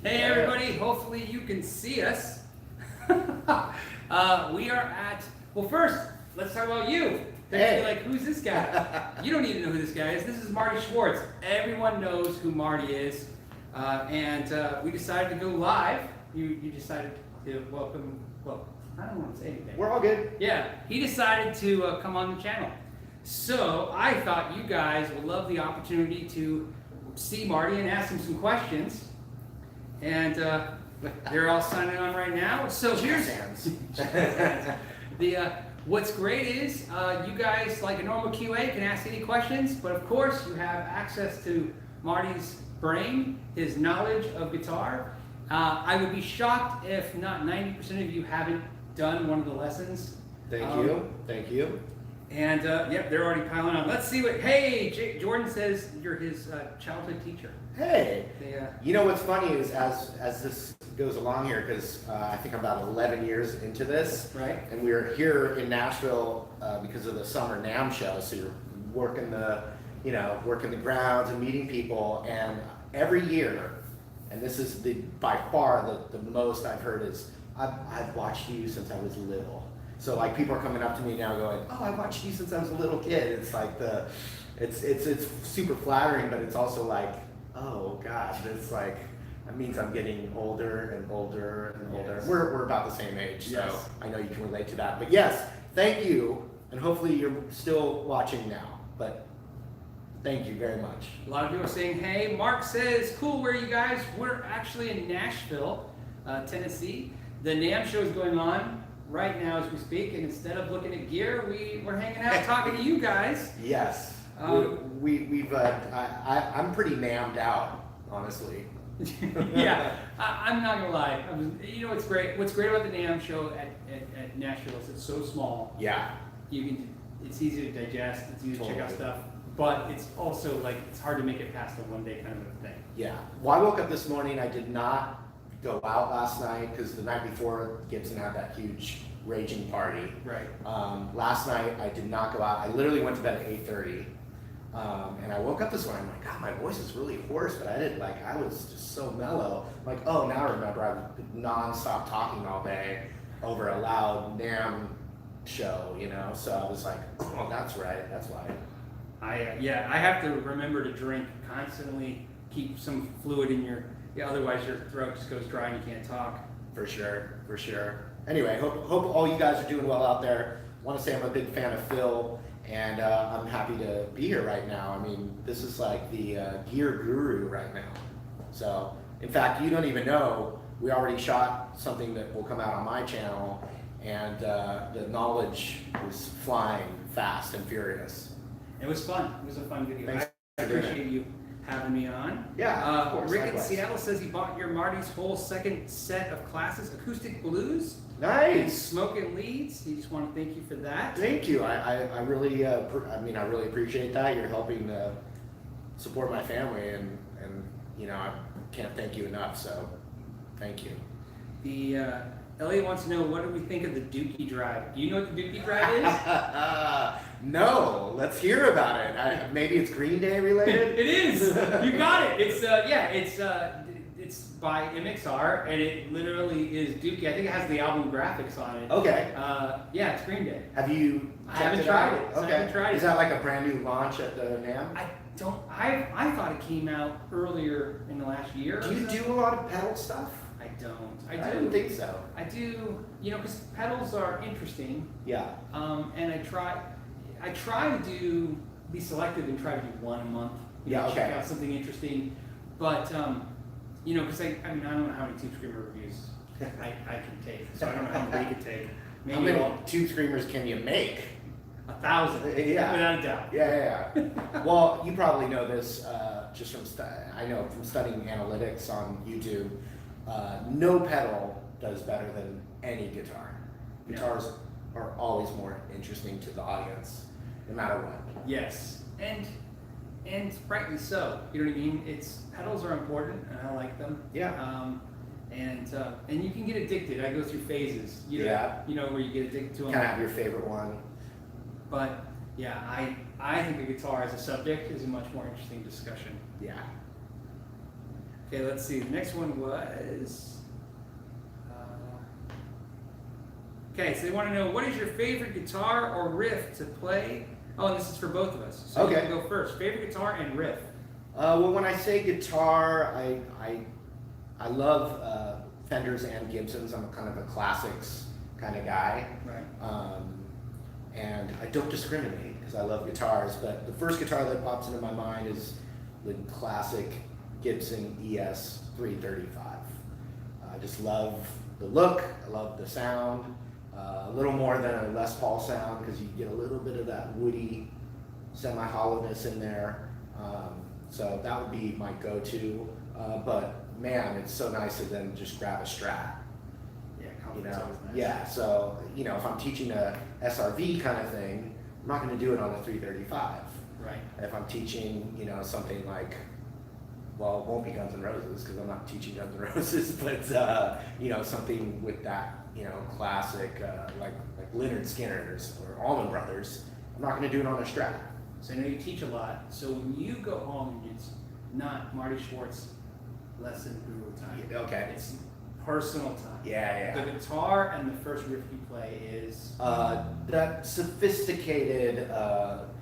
Hey everybody, hopefully you can see us. We are at, well first, let's talk about you. Hey. Like, who's this guy? You don't need to know who this guy is. This is Marty Schwartz. Everyone knows who Marty is. And we decided to go live. You decided to welcome, well, I don't want to say anything. We're all good. Yeah, he decided to come on the channel. So I thought you guys would love the opportunity to see Marty and ask him some questions. And they're all signing on right now. So here's what's great is you guys, like a normal QA, can ask any questions, but of course you have access to Marty's brain, his knowledge of guitar. I would be shocked if not 90% of you haven't done one of the lessons. Thank you. And yep, they're already piling on. Let's see what, hey, Jordan says you're his childhood teacher. Hey, you know what's funny is as this goes along here, because I think I'm about 11 years into this, right? And we're here in Nashville because of the summer NAMM show, so you're working the grounds and meeting people, and every year, and this is by far the most I've heard is, I've watched you since I was little. So like people are coming up to me now going, oh, I watched you since I was a little kid. It's like it's super flattering, but it's also like, oh gosh, it's like, that means I'm getting older and older and older. Yes. We're about the same age, so yes. I know you can relate to that. But yes, thank you, and hopefully you're still watching now, but thank you very much. A lot of people are saying, hey. Mark says, cool, where are you guys? We're actually in Nashville, Tennessee. The NAMM show is going on right now as we speak, and instead of looking at gear, we're hanging out talking to you guys. Yes. I'm pretty NAMMed out, honestly. Yeah, I'm not gonna lie. You know what's great? What's great about the NAMM show at Nashville is it's so small. Yeah. It's easy to digest. It's easy to check out stuff, but it's also like it's hard to make it past a one day kind of a thing. Yeah. Well, I woke up this morning. I did not go out last night because the night before Gibson had that huge raging party. Right. Last night I did not go out. I literally went to bed at 8:30. And I woke up this morning, I'm like, God, my voice is really hoarse, but I was just so mellow. I'm like, oh, now I remember I've been nonstop talking all day over a loud NAMM show, So I was like, oh, that's right, that's why. I have to remember to drink constantly, keep some fluid in otherwise your throat just goes dry and you can't talk. For sure. Anyway, hope all you guys are doing well out there. Want to say I'm a big fan of Phil. And I'm happy to be here right now. I mean, this is like the gear guru right now. So, in fact, you don't even know, we already shot something that will come out on my channel, and the knowledge was flying fast and furious. It was fun. It was a fun video. Thanks. I appreciate you having me on. Yeah, of course. Rick in Seattle says he bought your Marty's whole second set of classes, acoustic blues. Nice. Smoking leads. He just want to thank you for that. Thank you. I really appreciate that. You're helping support my family, and I can't thank you enough. So, thank you. The Elliot wants to know, what do we think of the Dookie Drive? Do you know what the Dookie Drive is? No. Let's hear about it. Maybe it's Green Day related. It is. You got it. It's by MXR, and it literally is Dookie. I think it has the album graphics on it. Okay. Yeah, it's Green Day. Have you? I haven't tried it. Okay. I haven't tried it. Is that like a brand new launch at the NAMM? I thought it came out earlier in the last year. Do you do a lot of pedal stuff? I don't. I didn't think so. I do, because pedals are interesting. Yeah. And I try to be selective and try to do one a month. Check out something interesting. But, because I don't know how many Tube Screamer reviews I can take. So I don't know how many they could take. Maybe how many Tube Screamers can you make? 1,000. Yeah. Without a doubt. Yeah. Well, you probably know this just from studying analytics on YouTube. No pedal does better than any guitar. Guitars are always more interesting to the audience, no matter what. Yes, and rightly so. You know what I mean? Pedals are important, and I like them. Yeah. And you can get addicted. I go through phases. Where you get addicted to them. Kind of have your favorite one. But yeah, I think the guitar as a subject is a much more interesting discussion. Yeah. Okay, let's see. The next one was. Okay, so they want to know, what is your favorite guitar or riff to play? Oh, and this is for both of us. So Okay. you can go first. Favorite guitar and riff. Well, when I say guitar, I love Fenders and Gibsons. I'm kind of a classics kind of guy. Right. And I don't discriminate because I love guitars, but the first guitar that pops into my mind is the classic Gibson ES 335. I just love the look, I love the sound, a little more than a Les Paul sound because you get a little bit of that woody semi-hollowness in there. So that would be my go-to, but man, it's so nice to then just grab a Strat. Yeah, You comfort's know, always nice. yeah. So if I'm teaching a SRV kind of thing, I'm not going to do it on a 335. Right. If I'm teaching, something like, well, it won't be Guns N' Roses because I'm not teaching Guns N' Roses, but something with that, classic like Lynyrd Skynyrd or Allman Brothers, I'm not going to do it on a Strat. So I know you teach a lot. So when you go home, it's not Marty Schwartz lesson guru time. Yeah, okay. It's personal time. Yeah. The guitar and the first riff you play is. That sophisticated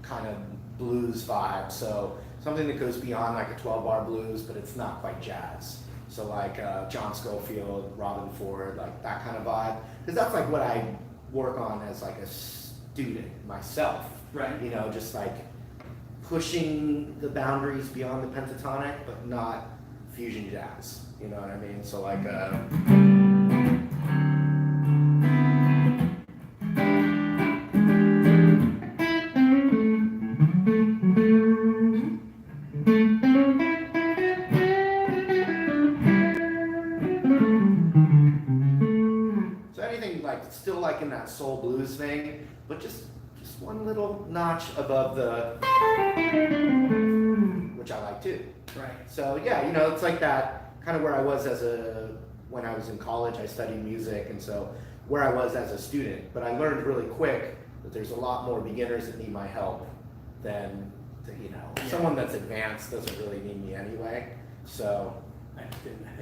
kind of blues vibe. So something that goes beyond like a 12-bar blues, but it's not quite jazz. So like John Scofield, Robin Ford, like that kind of vibe. Because that's like what I work on as like a student myself. Right. Just like pushing the boundaries beyond the pentatonic, but not fusion jazz. You know what I mean? So like so anything like still like in that soul blues thing, but just one little notch above the, which I like too. Right. So yeah, it's like that kind of where I was when I was in college. I studied music, and so where I was as a student. But I learned really quick that there's a lot more beginners that need my help than someone that's advanced doesn't really need me anyway. So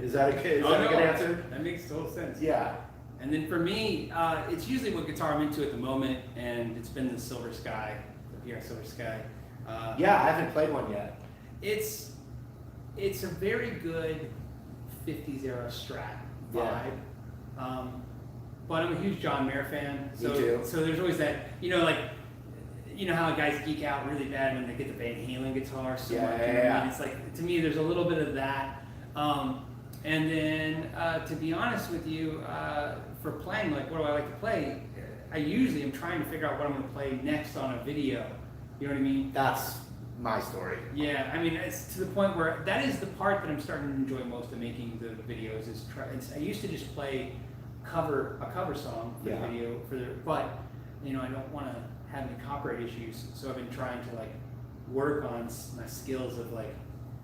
is that a good answer? That makes total sense. Yeah. And then for me, it's usually what guitar I'm into at the moment, and it's been the Silver Sky, the PR Silver Sky. Yeah, I haven't played one yet. It's a very good 50s era Strat vibe. Yeah. But I'm a huge John Mayer fan. So, Me too. So there's always that, how guys geek out really bad when they get the Van Halen guitar. So Yeah, much, yeah. It's like, to me, there's a little bit of that. And then, to be honest with you, for playing, like, what do I like to play? I usually am trying to figure out what I'm going to play next on a video. You know what I mean? That's my story. Yeah, I mean, it's to the point where that is the part that I'm starting to enjoy most of making the videos. I used to just play a cover song for the video but I don't want to have any copyright issues, so I've been trying to like work on my skills of like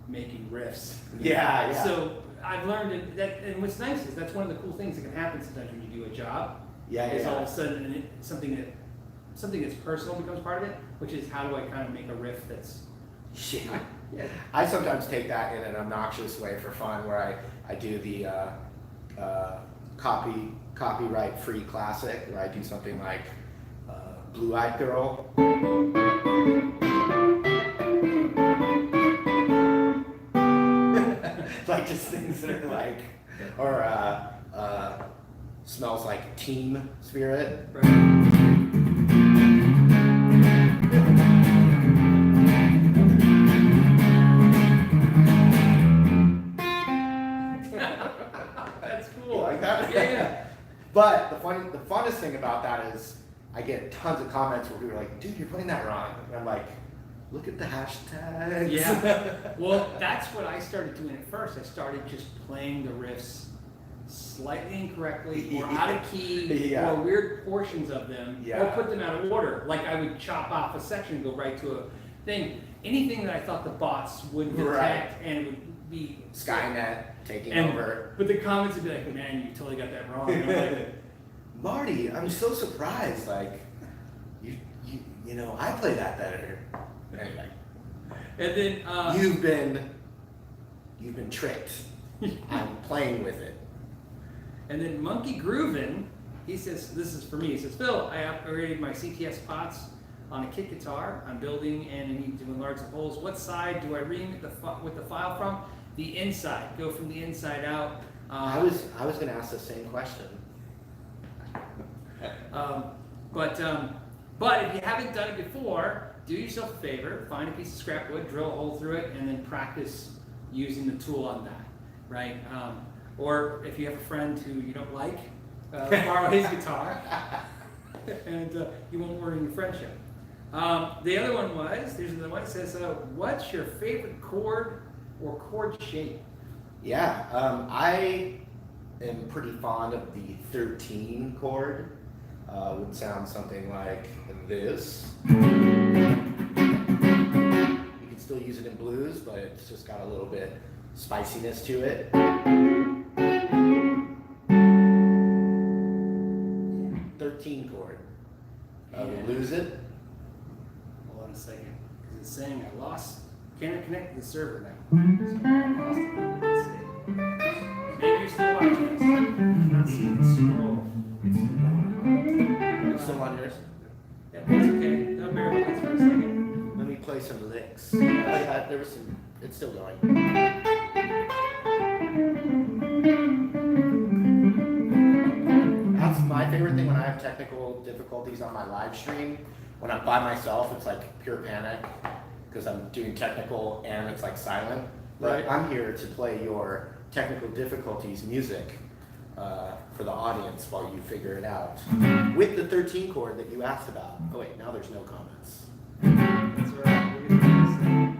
making riffs. Yeah. So I've learned that, and what's nice is that's one of the cool things that can happen sometimes when you do a job. Is all of a sudden something that's personal becomes part of it, which is how do I kind of make a riff that's. Yeah. I sometimes take that in an obnoxious way for fun, where I do the copyright free classic, where I do something like Blue Eyed Girl. Like just things that are like, or Smells Like Teen Spirit. That's cool. You like that? Yeah. But the funnest thing about that is I get tons of comments where people are like, dude, you're playing that wrong. And I'm like, look at the hashtags. Yeah. Well, that's what I started doing at first. I started just playing the riffs slightly incorrectly or out of key or weird portions of them or put them out of order. Like I would chop off a section and go right to a thing. Anything that I thought the bots wouldn't detect and it would be Skynet taking over. But the comments would be like, man, you totally got that wrong. And I'm like, Marty, I'm so surprised. Like, I play that better. Anyway. And then You've been tricked. I'm playing with it. And then Monkey Groovin', he says, this is for me, he says, Phil, I upgraded my CTS pots on a kit guitar. I'm building and I need to enlarge the holes. What side do I read with the file from? The inside. Go from the inside out. I was going to ask the same question. But if you haven't done it before, do yourself a favor, find a piece of scrap wood, drill a hole through it, and then practice using the tool on that, right? Or if you have a friend who you don't like, borrow his guitar, and you won't ruin your friendship. The other one was, there's another one that says, what's your favorite chord or chord shape? Yeah, I am pretty fond of the 13 chord. Would sound something like this. You can still use it in blues, but it's just got a little bit spiciness to it. 13 chord. We'll lose it. Hold on a second, because it's saying I lost. Can't connect to the server now. So I lost it. Let's see. Maybe you're still watching this. I'm not seeing the scroll. It's still on yours. Yeah, that's okay. I'll bear with us for a second. Let me play some licks. There was some. It's still going. That's my favorite thing when I have technical difficulties on my live stream. When I'm by myself, it's like pure panic because I'm doing technical and it's like silent. But Right. I'm here to play your technical difficulties music for the audience while you figure it out. With the 13 chord that you asked about. Oh wait, now there's no comments. That's all right. We're gonna do this thing.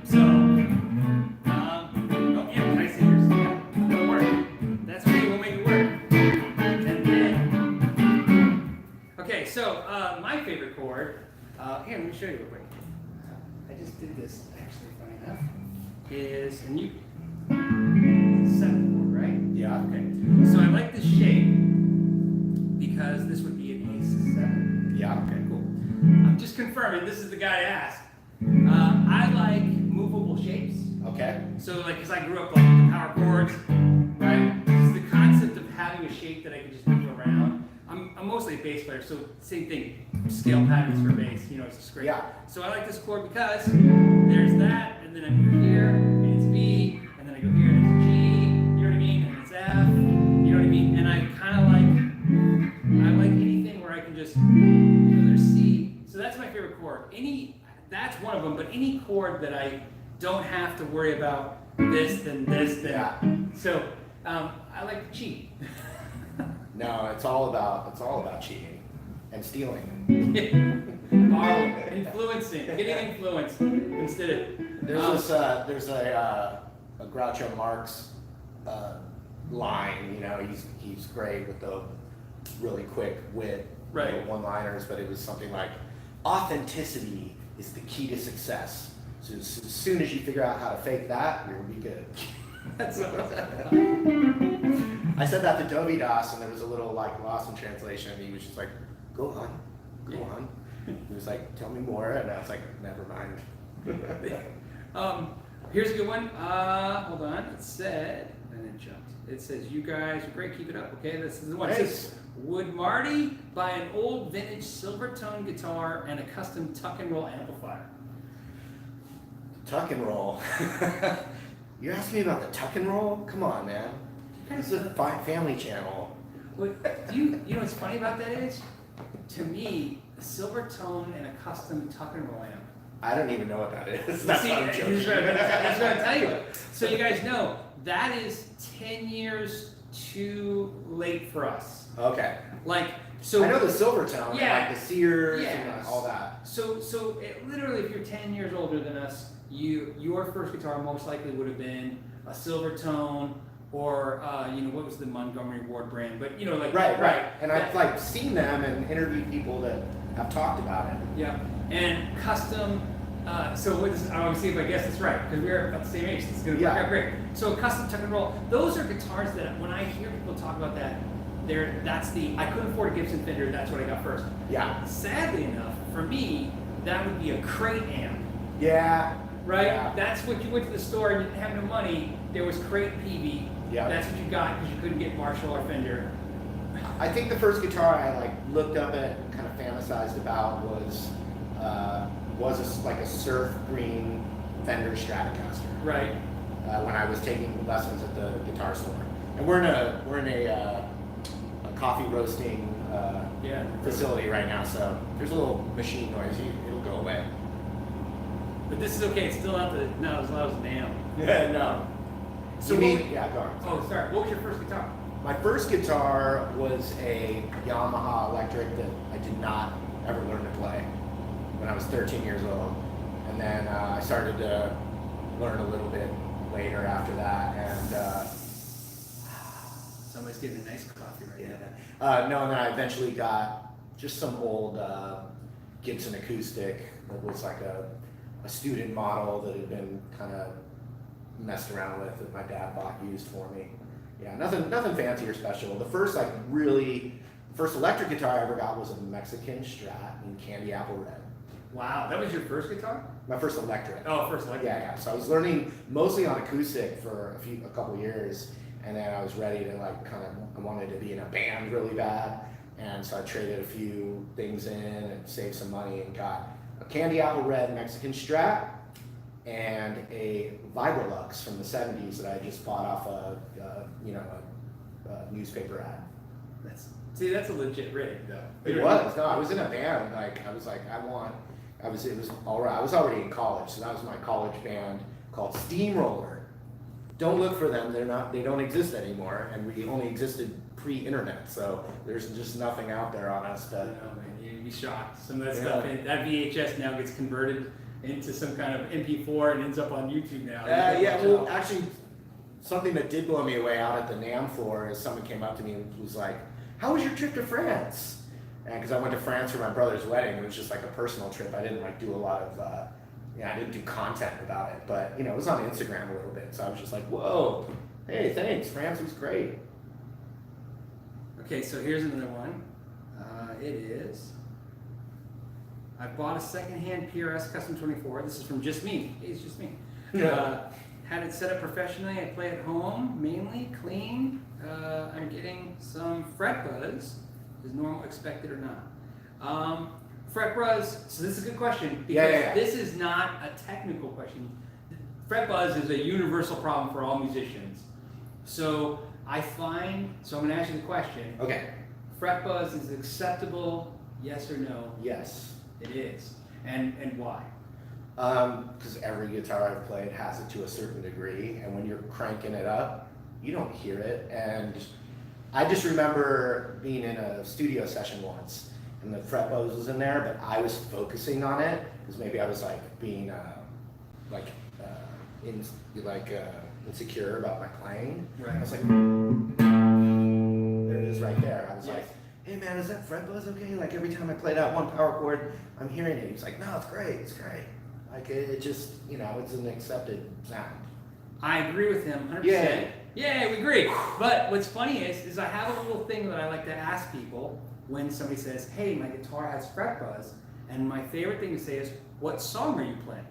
So, oh yeah, can I see yours? Yeah, it'll work. That's okay, we'll make it work. And then, okay, so my favorite chord, here, let me show you real quick. I just did this, actually, funny enough, is, and you, seventh chord, right? Yeah. Okay, so I like this shape because this would be an A7. Yeah. Okay, cool. I'm just confirming, this is the guy I asked. I like movable shapes. Okay. So like, because I grew up like with the power chords, right? It's the concept of having a shape that I can just move around. I'm mostly a bass player, so same thing. Scale patterns for bass, you know, it's just great. Yeah. So I like this chord because there's that, and then I go here, and it's B, and then I go here, and it's G, you know what I mean? And it's F, you know what I mean? And I kind of like anything where I can just, you know, there's C. So that's my favorite chord. That's one of them, but any chord that I don't have to worry about this, then this, then. Yeah. So I like to cheat. No, it's all about cheating and stealing. Borrowing, influencing, getting influenced instead of. There's a Groucho Marx line. You know, he's great with the really quick wit, Right. you know, one-liners, but it was something like, authenticity is the key to success. So as soon as you figure out how to fake that, you're gonna be good. That's I said that to Dovey Das, and there was a little like lost in translation. He was just like, "Go on, go on." He was like, "Tell me more," and I was like, "Never mind." Here's a good one. Hold on. It said, and it jumped. It says, "You guys are great. Keep it up." Okay, this is the one. It says, "Would Marty buy an old vintage Silvertone guitar and a custom tuck and roll amplifier?" Tuck and roll. You're asking me about the tuck and roll? Come on, man. This is a family channel. What do you know what's funny about that is, to me, a Silvertone and a custom tuck and roll amp. I don't even know what that is. That's not a joke. Here's what I'm gonna tell you. So you guys know that is 10 years too late for us. Okay. Like, so I know the Silvertone, Yeah. like the Sears Yeah. and all that. So literally, if you're 10 years older than us, your first guitar most likely would have been a Silvertone or you know, what was the Montgomery Ward brand, but you know, like Right. And Yeah. I've like seen them and interviewed people that have talked about it. Yeah, and custom. So what is, I want to see if I guess this right, because we're about the same age. It's going to work Yeah. out great. So custom tuck and roll. Those are guitars that when I hear people talk about that, I couldn't afford a Gibson Fender, that's what I got first. Yeah. Sadly enough, for me, that would be a crate amp. Yeah. Right? Yeah. That's what you went to the store and you didn't have no money, there was crate PV. Yeah. That's what you got because you couldn't get Marshall or Fender. I think the first guitar I like looked up at and kind of fantasized about was like a surf green Fender Stratocaster. Right. When I was taking lessons at the guitar store, and we're in a coffee roasting facility right now, so there's a little machine noise. It'll go away. But this is okay. It's still not as loud as NAMM. Yeah, no. So go on. Oh, sorry. What was your first guitar? My first guitar was a Yamaha electric that I did not ever learn to play when I was 13 years old. And then I started to learn a little bit later after that. And Somebody's getting a nice coffee right no, and then I eventually got just some old Gibson acoustic that was like a student model that had been kind of messed around with that my dad bought used for me. Yeah, nothing fancy or special. The first electric guitar I ever got was a Mexican Strat in candy apple red. Wow, that was your first guitar? My first electric. Oh, first electric. Yeah. So I was learning mostly on acoustic for a couple years, and then I was ready to I wanted to be in a band really bad, and so I traded a few things in and saved some money and got a candy apple red Mexican Strat and a Vibrolux from the 70s that I just bought off a newspaper ad. That's a legit rig though. It was. No, I was in a band. I was already in college, so that was my college band called Steamroller. Don't look for them. They don't exist anymore, and we only existed pre-internet, so there's just nothing out there on us. Man, you'd be shocked. Some of that stuff, that VHS now gets converted into some kind of MP4 and ends up on YouTube now. Well, actually, something that did blow me away out at the NAMM floor is someone came up to me and was like, "How was your trip to France?" And because I went to France for my brother's wedding, it was just like a personal trip. I didn't do a lot of, I didn't do content about it, but it was on Instagram a little bit. So I was just like, "Whoa, hey, thanks, France was great." Okay, so here's another one. It is. I bought a secondhand PRS Custom 24. This is from Just Me. Hey, it's just me. Had it set up professionally. I play at home, mainly clean. I'm getting some fret buzz. Is normal expected or not? Fret buzz. So this is a good question because this is not a technical question. Fret buzz is a universal problem for all musicians. So I'm going to ask you the question. Okay. Fret buzz is acceptable? Yes or no? Yes. It is. And why? Because every guitar I've played has it to a certain degree, and when you're cranking it up, you don't hear it. And I just remember being in a studio session once, and the fret buzz was in there, but I was focusing on it because maybe I was being insecure about my playing. Right. I was like, there it is right there. I was like, "Hey man, is that fret buzz okay?" Like every time I play that one power chord, I'm hearing it. He's like, "No, it's great, it's great." Like it just, it's an accepted sound. I agree with him 100%. Yeah, we agree. But what's funny is I have a little thing that I like to ask people when somebody says, "Hey, my guitar has fret buzz," and my favorite thing to say is, "What song are you playing?"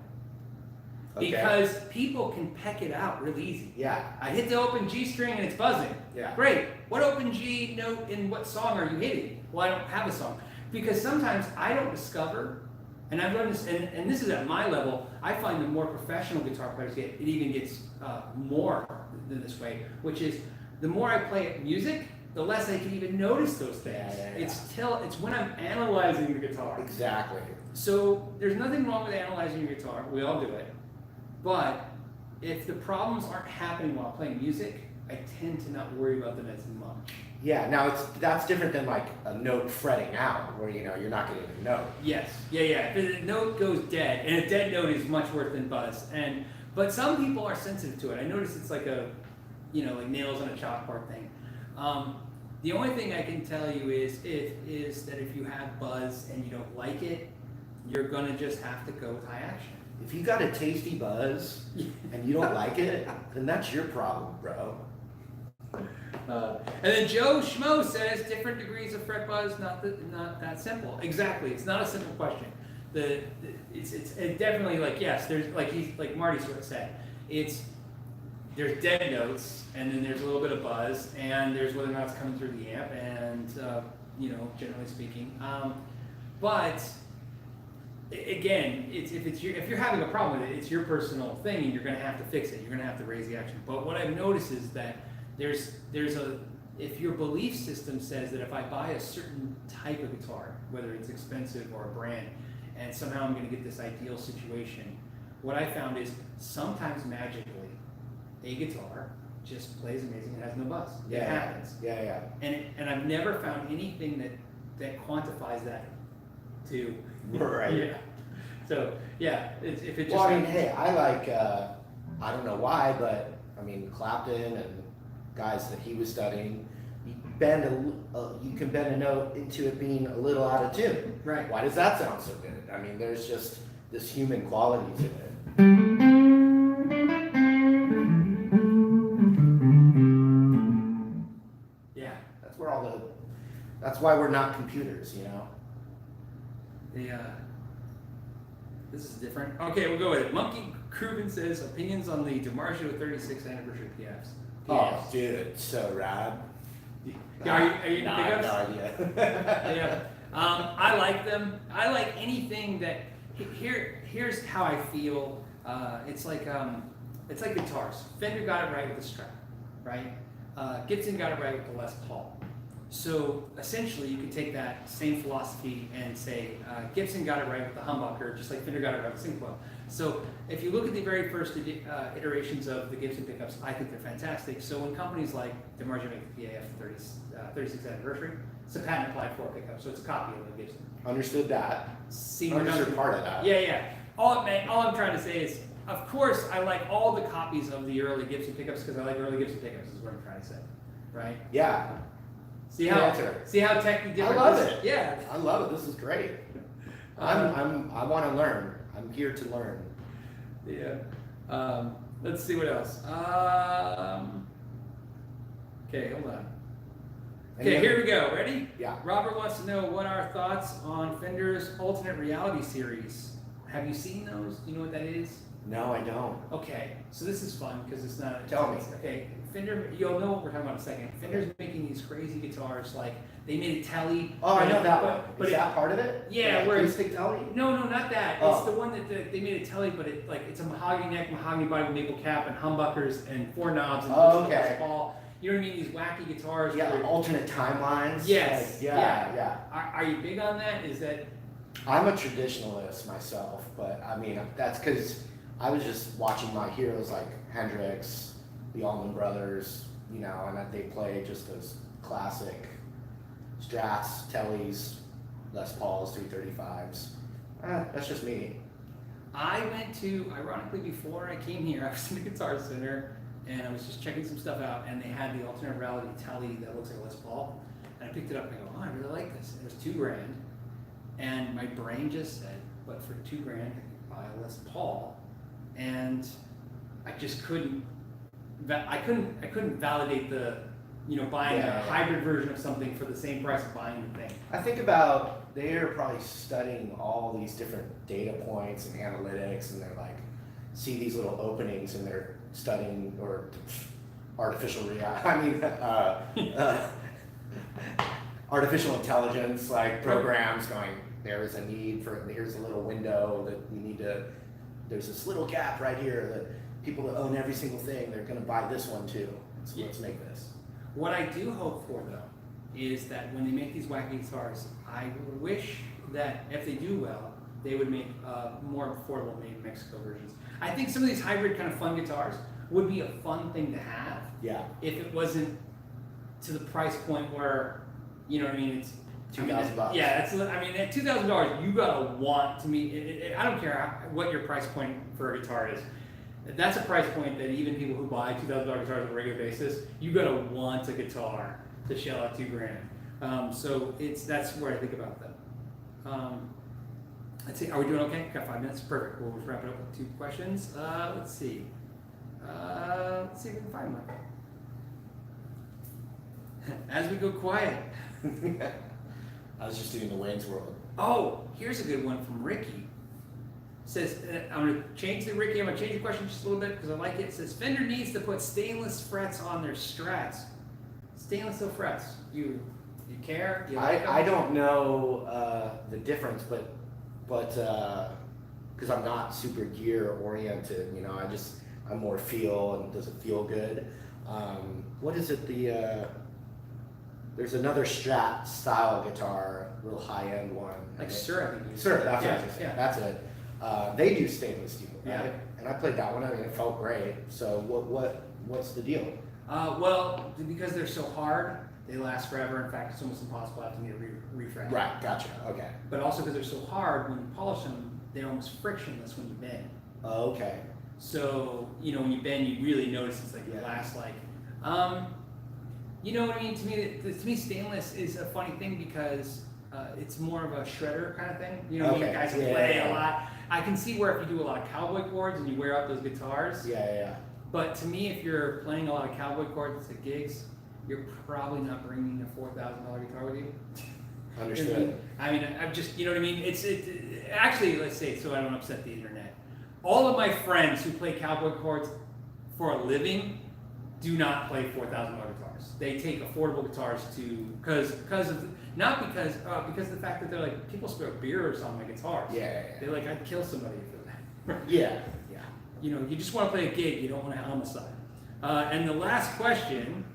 Okay. Because people can peck it out real easy. Yeah. I hit the open G string and it's buzzing. Yeah. Great. What open G note in what song are you hitting? Well, I don't have a song. Because sometimes I don't discover, and I've learned this, and this is at my level, I find the more professional guitar players get, it even gets more than this way, which is the more I play music, the less I can even notice those things. It's when I'm analyzing the guitar. Exactly. So there's nothing wrong with analyzing your guitar. We all do it. But if the problems aren't happening while playing music, I tend to not worry about them as much. Yeah, now that's different than a note fretting out, where you're not getting a note. Yes, yeah. If the note goes dead, and a dead note is much worse than buzz. But some people are sensitive to it. I notice it's like like nails on a chalkboard thing. The only thing I can tell you is that if you have buzz and you don't like it, you're gonna just have to go with high action. If you got a tasty buzz and you don't like it, then that's your problem, bro. And then Joe Schmo says different degrees of fret buzz, not that simple. Exactly, it's not a simple question. It's definitely like, yes, there's like Marty sort of said, there's dead notes, and then there's a little bit of buzz, and there's whether or not it's coming through the amp, and generally speaking. But again, if you're having a problem with it, it's your personal thing, and you're going to have to fix it. You're going to have to raise the action. But what I've noticed is that if your belief system says that if I buy a certain type of guitar, whether it's expensive or a brand, and somehow I'm going to get this ideal situation, what I found is sometimes magically a guitar just plays amazing and has no buzz. It happens. Yeah. And I've never found anything that quantifies that to. Right. Yeah. So yeah, if it just. Well, I mean, hey, I like I don't know why, but I mean Clapton and guys that he was studying, you can bend a note into it being a little out of tune. Right. Why does that sound so good? I mean, there's just this human quality to it. Yeah. That's why we're not computers, This is different. Okay, we'll go with it. Monkey Kruven says opinions on the DiMarzio 36th anniversary PFs. Oh, dude, it's so rad. Yeah, are you no, pickups? I have no idea. Yeah. I like them. I like anything that. Here's how I feel. It's like guitars. Fender got it right with the Strat, right? Gibson got it right with the Les Paul. So essentially, you could take that same philosophy and say Gibson got it right with the humbucker, just like Fender got it right with Syncoil. So if you look at the very first iterations of the Gibson pickups, I think they're fantastic. So when companies like DiMarzio make the PAF 36th anniversary, it's a patent applied for a pickup, so it's a copy of the Gibson. Understood that. Understood part of that. Yeah. All I'm trying to say is, of course, I like all the copies of the early Gibson pickups because I like early Gibson pickups. Is what I'm trying to say, right? Yeah. See how technically different. I love it. Yeah. I love it. This is great. I want to learn. I'm here to learn. Yeah. Let's see what else. Okay, hold on. Okay, here we go. Ready? Yeah. Robert wants to know what our thoughts on Fender's alternate reality series. Have you seen those? Do you know what that is? No, I don't. Okay, so this is fun because it's not. Tell me. Okay, Fender. You'll know what we're talking about in a second. Fender's making these crazy guitars. Like they made a telly. Oh, I know that one. But Is that part of it? Yeah, where acoustic telly? No, not that. Oh. It's the one that they made a telly, but it's a mahogany neck, mahogany body with maple cap and humbuckers and four knobs and okay. ball. You know what I mean? These wacky guitars. Yeah, where, alternate timelines. Yes. Like, yeah. Are you big on that? Is that? I'm a traditionalist myself, but I mean that's because I was just watching my heroes like Hendrix, the Allman Brothers, and that they play just those classic Strats, Tellys, Les Pauls, 335s. That's just me. I went to, ironically, before I came here, I was in the Guitar Center and I was just checking some stuff out, and they had the alternate reality telly that looks like a Les Paul, and I picked it up and I go, oh, I really like this. And it was $2,000, and my brain just said, but for $2,000 I could buy a Les Paul, and I just couldn't. I couldn't validate the, buying a hybrid version of something for the same price of buying the thing. I think about they're probably studying all these different data points and analytics, and they're like, see these little openings, and they're studying or artificial intelligence, like programs going, there is a need for, here's a little window that we need to, there's this little gap right here that people that own every single thing, they're going to buy this one too. So let's make this. What I do hope for, though, is that when they make these wacky guitars, I wish that if they do well, they would make more affordable made in Mexico versions. I think some of these hybrid kind of fun guitars would be a fun thing to have. Yeah. If it wasn't to the price point where, you know what I mean, it's $2,000. Yeah, at $2,000, you gotta want to meet. I don't care what your price point for a guitar is. That's a price point that even people who buy $2,000 guitars on a regular basis, you gotta want a guitar to shell out $2,000. So that's where I think about them. Let's see, are we doing okay? Got 5 minutes, perfect. We'll wrap it up with 2 questions. Let's see. Let's see if we can find one. As we go quiet. I was just doing the Wayne's World. Oh, here's a good one from Ricky. Says, I'm going to change the question just a little bit because I like it. It says, Fender needs to put stainless frets on their Strats. Stainless steel frets. You care? You like I don't know the difference, but because I'm not super gear oriented, you know, I'm more feel and does it feel good? What is it? There's another Strat style guitar, real high end one. Like Sir, I think. Sir, that's yeah, what I was saying. yeah. That's it. They do stainless steel, right? Yeah. And I played that one. I mean, it felt great. So what's the deal? Well, because they're so hard, they last forever. In fact, it's almost impossible to need a refresh. Right. Gotcha. Okay. But also because they're so hard, when you polish them, they're almost frictionless when you bend. Okay. So, you know, when you bend, you really notice it's like Yeah. it lasts like, you know what I mean? To me, stainless is a funny thing because it's more of a shredder kind of thing. You know what I mean? Okay. Guys who play a lot. I can see where if you do a lot of cowboy chords and you wear out those guitars. Yeah. But to me, if you're playing a lot of cowboy chords at gigs, you're probably not bringing a $4,000 guitar with you. Understood. I mean, I'm just, you know what I mean? Actually, let's say, so I don't upset the internet. All of my friends who play cowboy chords for a living do not play $4,000 guitars. They take affordable guitars because of the fact that they're like, people spill beer or something on my guitars. Yeah. They're like, I'd kill somebody for that. Yeah. You know, you just want to play a gig, you don't want to homicide. And the last question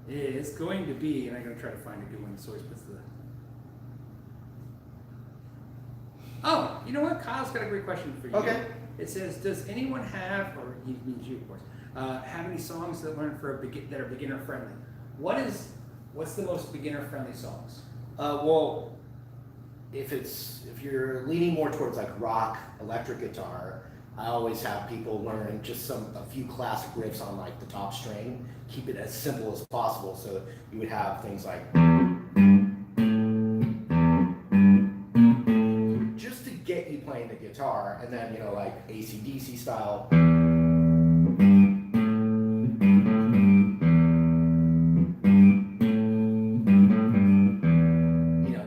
is going to be, and I'm going to try to find a good one, so always puts the... Oh, you know what? Kyle's got a great question for you. Okay. It says, does anyone have, or he means you, of course, have any songs that learn that are beginner friendly? What's the most beginner friendly songs? Well, if you're leaning more towards like rock, electric guitar, I always have people learn just a few classic riffs on like the top string. Keep it as simple as possible. So you would have things like just to get you playing the guitar, and then like AC/DC style.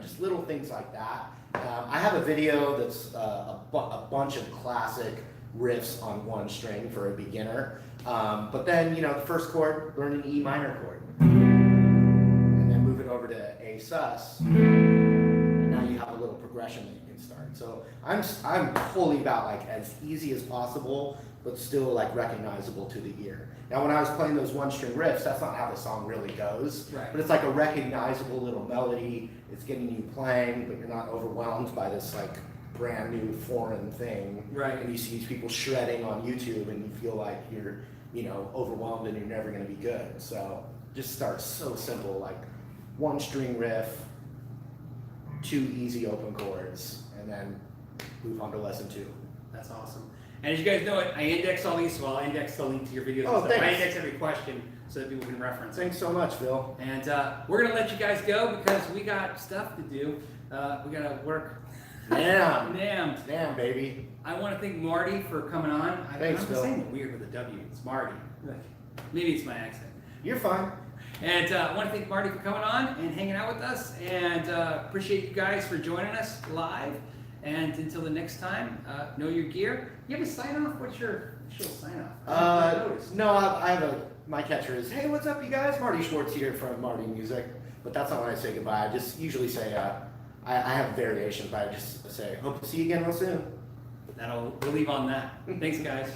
Just little things like that. I have a video that's a bunch of classic riffs on one string for a beginner. But then, the first chord, learn an E minor chord. And then move it over to A sus. And now you have a little progression that you can start. So I'm fully about like as easy as possible, but still like recognizable to the ear. Now when I was playing those one string riffs, that's not how the song really goes. Right. But it's like a recognizable little melody. It's getting you playing, but you're not overwhelmed by this like brand new foreign thing. Right. And you see these people shredding on YouTube and you feel like you're, overwhelmed and you're never going to be good. So just start so simple, like one string riff, 2 easy open chords, and then move on to lesson 2. That's awesome. And as you guys know, I index all these, so I'll index the link to your videos. Oh, and stuff. I thanks. index every question so that people can reference it. Thanks so much, Phil. And we're going to let you guys go because we got stuff to do. We got to work. Damn, baby. I want to thank Marty for coming on. Thanks, I'm Phil. saying it weird with a W. It's Marty. Maybe it's my accent. You're fine. And I want to thank Marty for coming on and hanging out with us. And appreciate you guys for joining us live. And until the next time, know your gear. You have a sign off? What's your official sign off? No, I have my catcher is, hey, what's up, you guys? Marty Schwartz here from Marty Music. But that's not when I say goodbye. I just usually say, I have variations, but I just say, hope to see you again real soon. We'll leave on that. Thanks, guys.